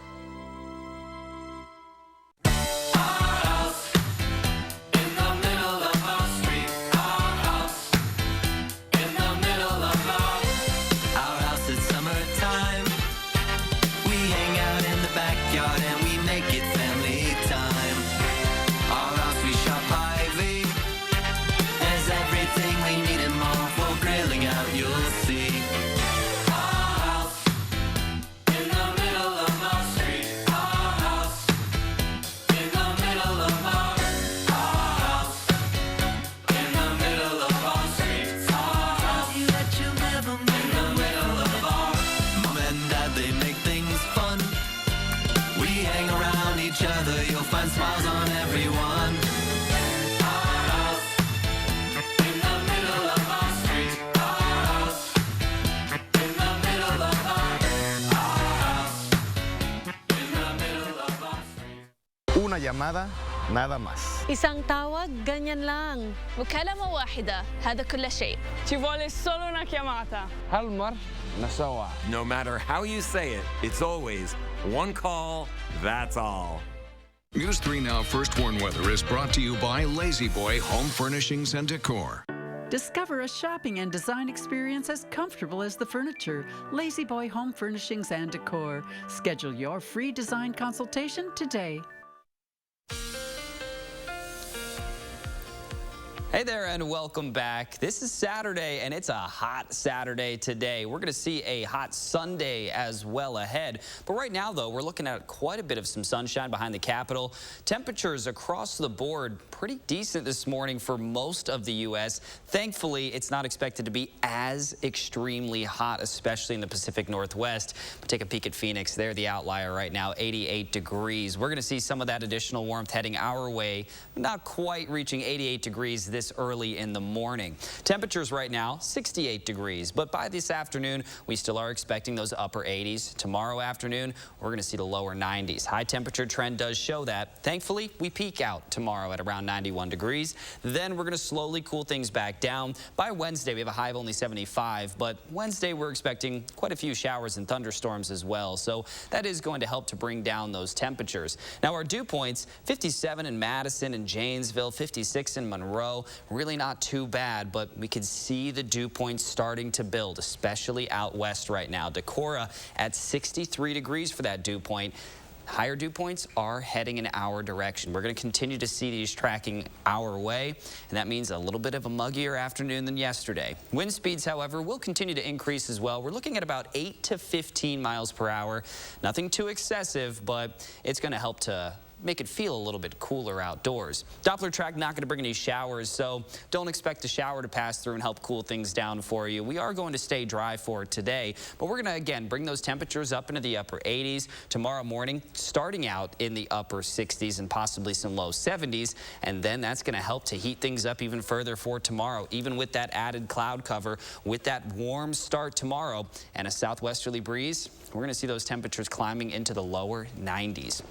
Smiles on everyone. Our house in the middle of our street. Our house in the middle of our house in the middle of our street. Una llamada, nada más. Isang tawag, ganyan lang. مكالمة واحدة, هذا كل شيء. Ci vuole solo una chiamata. Halmar Nasawa. No matter how you say it, it's always one call, that's all. News 3 Now First Warn Weather is brought to you by Lazy Boy Home Furnishings and Decor. Discover a shopping and design experience as comfortable as the furniture. Lazy Boy Home Furnishings and Decor. Schedule your free design consultation today. Hey there and welcome back. This is Saturday and it's a hot Saturday today. We're going to see a hot Sunday as well ahead. But right now though, we're looking at quite a bit of some sunshine behind the Capitol. Temperatures across the board pretty decent this morning for most of the U.S. Thankfully, it's not expected to be as extremely hot, especially in the Pacific Northwest. But take a peek at Phoenix. They're the outlier right now, 88 degrees. We're going to see some of that additional warmth heading our way, not quite reaching 88 degrees this this early in the morning. Temperatures right now, 68 degrees, but by this afternoon, we still are expecting those upper 80s. Tomorrow afternoon, we're going to see the lower 90s. High temperature trend does show that. Thankfully, we peak out tomorrow at around 91 degrees. Then we're going to slowly cool things back down. By Wednesday, we have a high of only 75, but Wednesday, we're expecting quite a few showers and thunderstorms as well. So that is going to help to bring down those temperatures. Now, our dew points, 57 in Madison and Janesville, 56 in Monroe. Really not too bad, but we can see the dew points starting to build, especially out west right now. Decorah at 63 degrees for that dew point. Higher dew points are heading in our direction. We're going to continue to see these tracking our way, and that means a little bit of a muggier afternoon than yesterday. Wind speeds, however, will continue to increase as well. We're looking at about 8 to 15 miles per hour. Nothing too excessive, but it's going to help to make it feel a little bit cooler outdoors. Doppler track not going to bring any showers, so don't expect a shower to pass through and help cool things down for you. We are going to stay dry for today, but we're going to, again, bring those temperatures up into the upper 80s. Tomorrow morning, starting out in the upper 60s and possibly some low 70s, and then that's going to help to heat things up even further for tomorrow, even with that added cloud cover, with that warm start tomorrow and a southwesterly breeze. We're going to see those temperatures climbing into the lower 90s.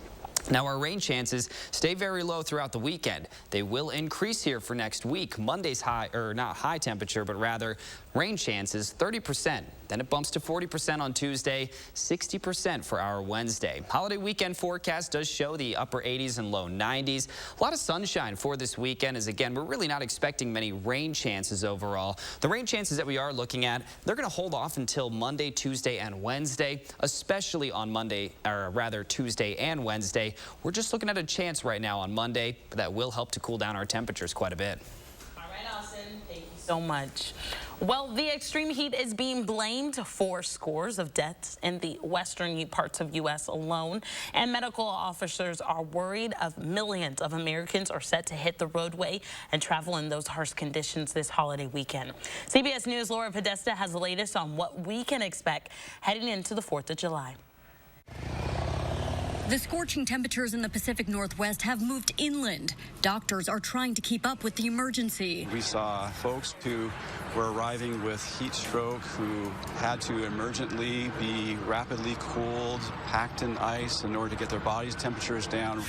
Now, our rain chances stay very low throughout the weekend. They will increase here for next week. Monday's high, or not high temperature, but rather rain chances 30%. Then it bumps to 40% on Tuesday, 60% for our Wednesday. Holiday weekend forecast does show the upper 80s and low 90s. A lot of sunshine for this weekend, as again, we're really not expecting many rain chances overall. The rain chances that we are looking at, they're going to hold off until Monday, Tuesday, and Wednesday, especially on Monday, or rather Tuesday and Wednesday. We're just looking at a chance right now on Monday, but that will help to cool down our temperatures quite a bit. All right, Austin, thank you so much. Well, the extreme heat is being blamed for scores of deaths in the western parts of U.S. alone, and medical officers are worried of millions of Americans are set to hit the roadway and travel in those harsh conditions this holiday weekend. CBS News' Laura Podesta has the latest on what we can expect heading into the 4th of July. The scorching temperatures in the Pacific Northwest have moved inland. Doctors are trying to keep up with the emergency. We saw folks who were arriving with heat stroke who had to emergently be rapidly cooled, packed in ice in order to get their body's temperatures down.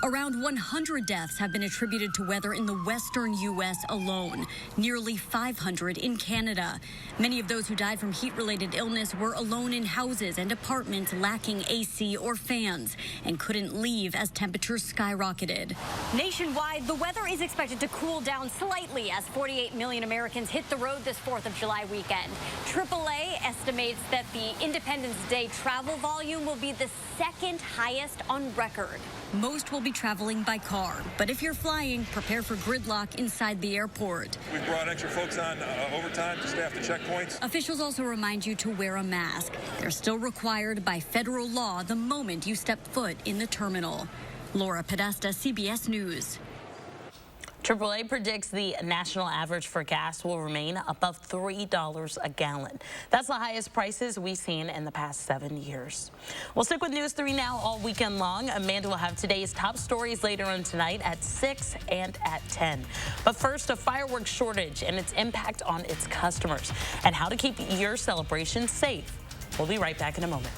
Around 100 deaths have been attributed to weather in the western U.S. alone, nearly 500 in Canada. Many of those who died from heat-related illness were alone in houses and apartments lacking AC or fans and couldn't leave as temperatures skyrocketed. Nationwide, the weather is expected to cool down slightly as 48 million Americans hit the road this 4th of July weekend. AAA estimates that the Independence Day travel volume will be the second highest on record. Most will be traveling by car, but if you're flying, prepare for gridlock inside the airport. We brought extra folks on overtime to staff the checkpoints. Officials also remind you to wear a mask. They're still required by federal law the moment you step foot in the terminal. Laura Podesta, CBS News. AAA predicts the national average for gas will remain above $3 a gallon. That's the highest prices we've seen in the past 7 years. We'll stick with News 3 Now all weekend long. Amanda will have today's top stories later on tonight at 6 and at 10. But first, a fireworks shortage and its impact on its customers and how to keep your celebration safe. We'll be right back in a moment.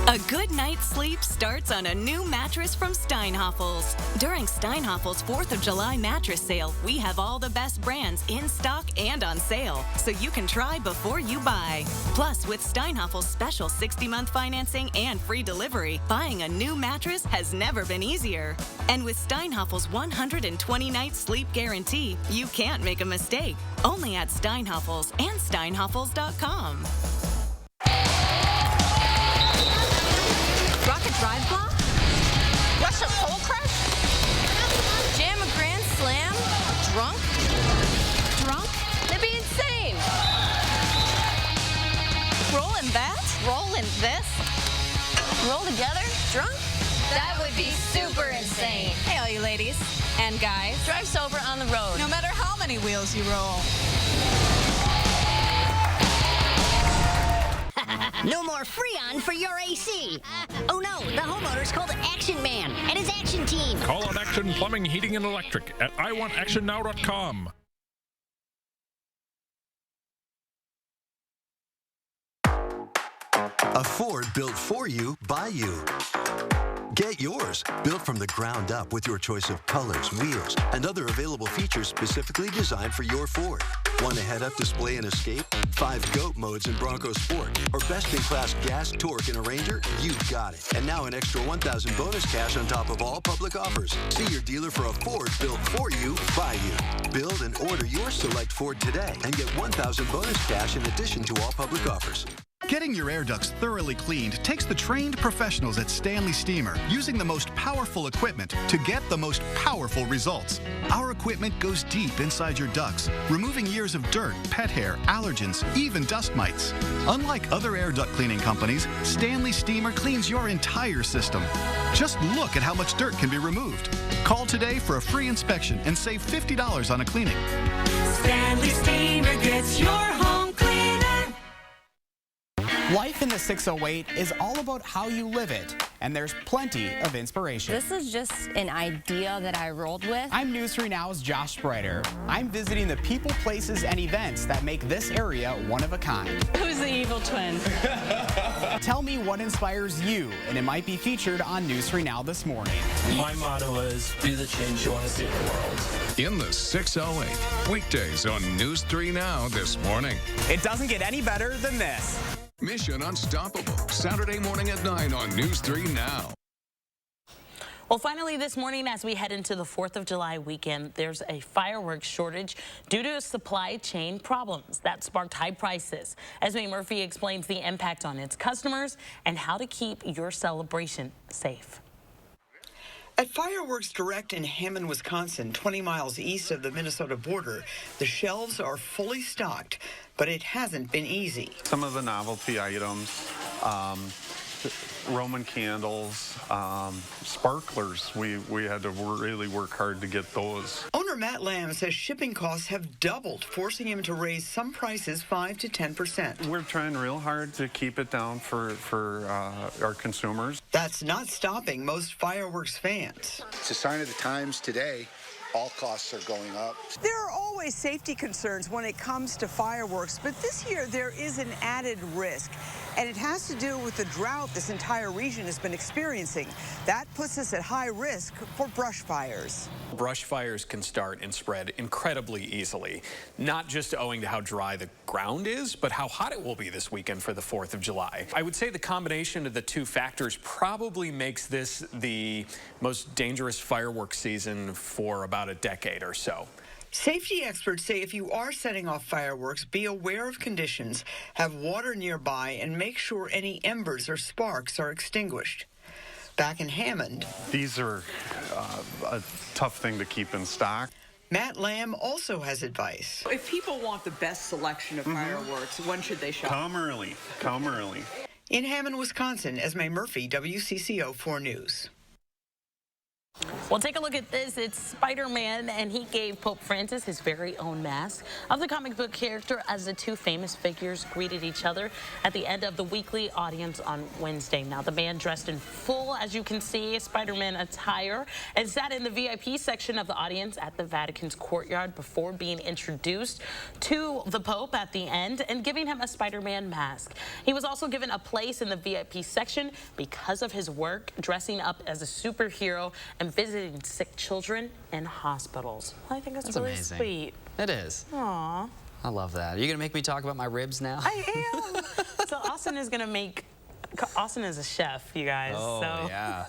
A good night's sleep starts on a new mattress from Steinhafels. During Steinhafels 4th of July mattress sale, we have all the best brands in stock and on sale, so you can try before you buy. Plus, with Steinhafels' special 60-month financing and free delivery, buying a new mattress has never been easier. And with Steinhafels' 120-night sleep guarantee, you can't make a mistake. Only at Steinhafels and Steinhafels.com. Rocket Drive Block? Russia Pole Crush? Jam a Grand Slam? Drunk? Drunk? That'd be insane! Rollin' that? Rollin' this? Roll together? Drunk? That would be super insane. Hey, all you ladies and guys. Drive sober on the road. No matter how many wheels you roll. No more Freon for your AC. Oh no, the homeowner's called Action Man and his action team. Call on Action Plumbing, Heating, and Electric at iwantactionnow.com. A Ford built for you, by you. Get yours, built from the ground up with your choice of colors, wheels, and other available features specifically designed for your Ford. Want a head-up display in Escape, 5 GOAT modes in Bronco Sport, or best-in-class gas torque in a Ranger? You got it. And now an extra $1,000 bonus cash on top of all public offers. See your dealer for a Ford built for you, by you. Build and order your select Ford today and get $1,000 bonus cash in addition to all public offers. Getting your air ducts thoroughly cleaned takes the trained professionals at Stanley Steamer using the most powerful equipment to get the most powerful results. Our equipment goes deep inside your ducts, removing years of dirt, pet hair, allergens, even dust mites. Unlike other air duct cleaning companies, Stanley Steamer cleans your entire system. Just look at how much dirt can be removed. Call today for a free inspection and save $50 on a cleaning. Stanley Steamer gets your home cleaner. Life in the 608 is all about how you live it, and there's plenty of inspiration. This is just an idea that I rolled with. I'm News 3 Now's Josh Spreiter. I'm visiting the people, places, and events that make this area one of a kind. Who's the evil twin? Tell me what inspires you, and it might be featured on News 3 Now this morning. My motto is, be the change you want to see in the world. In the 608, weekdays on News 3 Now this morning. It doesn't get any better than this. Mission Unstoppable, Saturday morning at 9 on News 3 Now. Well, finally this morning, as we head into the 4th of July weekend, there's a fireworks shortage due to supply chain problems that sparked high prices. Esme Murphy explains the impact on its customers and how to keep your celebration safe. At Fireworks Direct in Hammond, Wisconsin, 20 miles east of the Minnesota border, the shelves are fully stocked, but it hasn't been easy. Some of the novelty items, Roman candles, sparklers, we had to really work hard to get those. Owner Matt Lamb says shipping costs have doubled, forcing him to raise some prices 5 to 10%. We're trying real hard to keep it down for our consumers. That's not stopping most fireworks fans. It's a sign of the times today. All costs are going up. There are always safety concerns when it comes to fireworks, but this year there is an added risk, and it has to do with the drought this entire region has been experiencing. That puts us at high risk for brush fires. Brush fires can start and spread incredibly easily, not just owing to how dry the ground is, but how hot it will be this weekend for the 4th of July. I would say the combination of the two factors probably makes this the most dangerous fireworks season for about a decade or so. Safety experts say if you are setting off fireworks, be aware of conditions, have water nearby, and make sure any embers or sparks are extinguished. Back in Hammond, These are a tough thing to keep in stock. Matt Lamb also has advice. If people want the best selection of fireworks, when should they shop? Come early. Come early. In Hammond, Wisconsin, Esme Murphy, WCCO 4 News. Well, take a look at this. It's Spider-Man, and he gave Pope Francis his very own mask of the comic book character as the two famous figures greeted each other at the end of the weekly audience on Wednesday. Now, the man dressed in full, as you can see, Spider-Man attire, and sat in the VIP section of the audience at the Vatican's courtyard before being introduced to the Pope at the end and giving him a Spider-Man mask. He was also given a place in the VIP section because of his work dressing up as a superhero and visiting sick children in hospitals. I think that's really amazing. sweet. It is. Aww. I love that. Are you going to make me talk about my ribs now? I am. So Austin is going to make... Austin is a chef, you guys. Oh, so. yeah.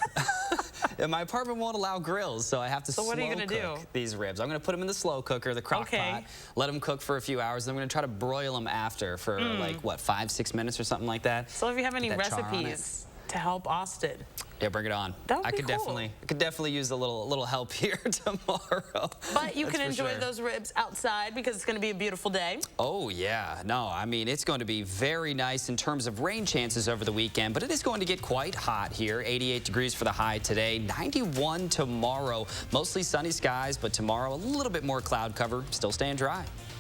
And my apartment won't allow grills, so I have to what are you gonna do? These ribs. I'm going to put them in the slow cooker, the crock pot, let them cook for a few hours, and I'm going to try to broil them after for like, what, 5-6 minutes or something like that. So if you have any Get that char on recipes to help Austin. Yeah, bring it on. That would I be could cool. definitely use a little help here tomorrow. But you That's can for enjoy sure. those ribs outside because it's going to be a beautiful day. Oh, yeah. No, I mean, it's going to be very nice in terms of rain chances over the weekend, but it is going to get quite hot here. 88 degrees for the high today, 91 tomorrow. Mostly sunny skies, but tomorrow a little bit more cloud cover, still staying dry.